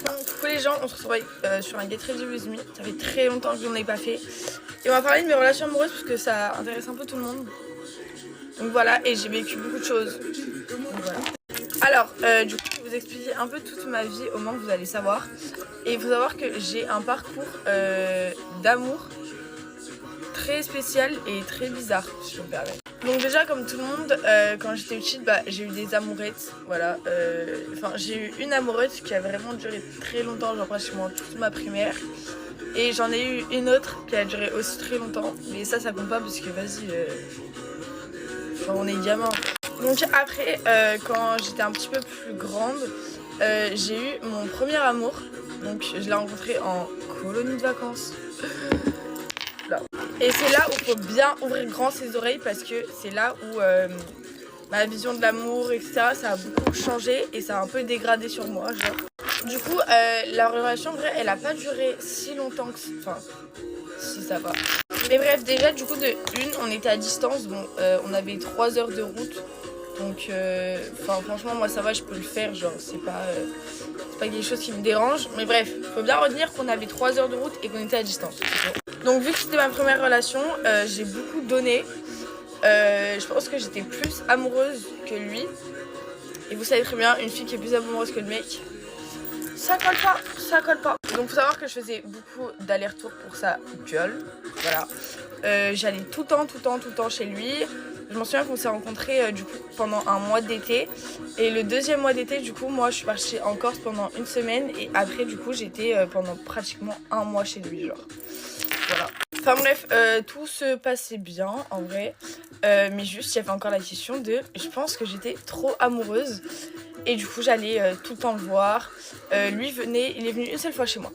Coucou les gens, on se retrouve sur un Get Ready With Me. Ça fait très longtemps que je n'en ai pas fait. Et on va parler de mes relations amoureuses parce que ça intéresse un peu tout le monde. Donc voilà, et j'ai vécu beaucoup de choses. Donc voilà. Alors, du coup, je vais vous expliquer un peu toute ma vie au moins que vous allez savoir. Et il faut savoir que j'ai un parcours d'amour très spécial et très bizarre, si je me permets. Donc déjà, comme tout le monde, quand j'étais petite, j'ai eu des amourettes, voilà. Enfin, j'ai eu une amoureuse qui a vraiment duré très longtemps, genre pratiquement toute ma primaire. Et j'en ai eu une autre qui a duré aussi très longtemps, mais ça compte pas parce que vas-y, enfin, on est gamin. Donc après, quand j'étais un petit peu plus grande, j'ai eu mon premier amour. Donc je l'ai rencontré en colonie de vacances. Là. Et c'est là où il faut bien ouvrir grand ses oreilles parce que c'est là où ma vision de l'amour, etc., ça a beaucoup changé et ça a un peu dégradé sur moi, genre. Du coup, la relation, en vrai, elle a pas duré si longtemps que... Enfin, si ça va. Mais bref, déjà, du coup, de une, on était à distance. Bon, on avait 3 heures de route. Donc, franchement, moi, ça va, je peux le faire. Genre, c'est pas quelque chose qui me dérange. Mais bref, faut bien retenir qu'on avait 3 heures de route et qu'on était à distance. Donc, vu que c'était ma première relation, j'ai beaucoup donné. Je pense que j'étais plus amoureuse que lui. Et vous savez très bien, une fille qui est plus amoureuse que le mec, ça colle pas, ça colle pas. Donc faut savoir que je faisais beaucoup d'allers-retours pour sa gueule, voilà. J'allais tout le temps chez lui. Je m'en souviens qu'on s'est rencontrés du coup pendant un mois d'été. Et le deuxième mois d'été, du coup, moi je suis partie en Corse pendant une semaine. Et après, du coup, j'étais pendant pratiquement un mois chez lui, genre. Voilà. Enfin bref, tout se passait bien en vrai. Mais juste, il y avait encore la question de... Je pense que j'étais trop amoureuse. Et du coup, j'allais tout le temps le voir. Lui il est venu une seule fois chez moi.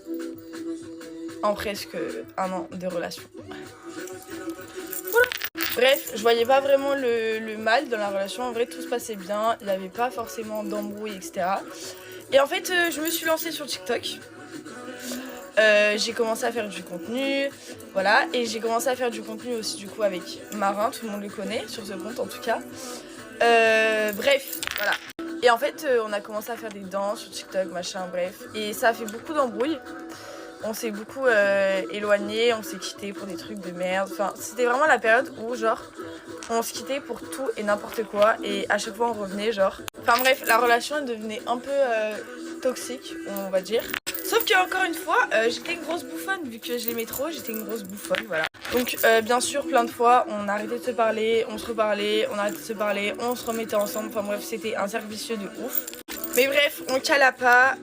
En presque un an de relation. Voilà. Bref, je voyais pas vraiment le mal dans la relation. En vrai, tout se passait bien. Il n'y avait pas forcément d'embrouille, etc. Et en fait, je me suis lancée sur TikTok. J'ai commencé à faire du contenu, voilà, et j'ai commencé à faire du contenu aussi du coup avec Marin, tout le monde le connaît sur ce compte en tout cas. Bref, voilà. Et en fait, on a commencé à faire des danses sur TikTok, machin, bref. Et ça a fait beaucoup d'embrouilles. On s'est beaucoup éloignés, on s'est quittés pour des trucs de merde. Enfin, c'était vraiment la période où genre on se quittait pour tout et n'importe quoi. Et à chaque fois on revenait genre. Enfin bref, la relation elle devenait un peu toxique, on va dire. Sauf qu'encore une fois, j'étais une grosse bouffonne, vu que je l'aimais trop, j'étais une grosse bouffonne, voilà. Donc bien sûr, plein de fois, on arrêtait de se parler, on se reparlait, on arrêtait de se parler, on se remettait ensemble, enfin bref, c'était un cercle vicieux de ouf. Mais bref, on cala pas,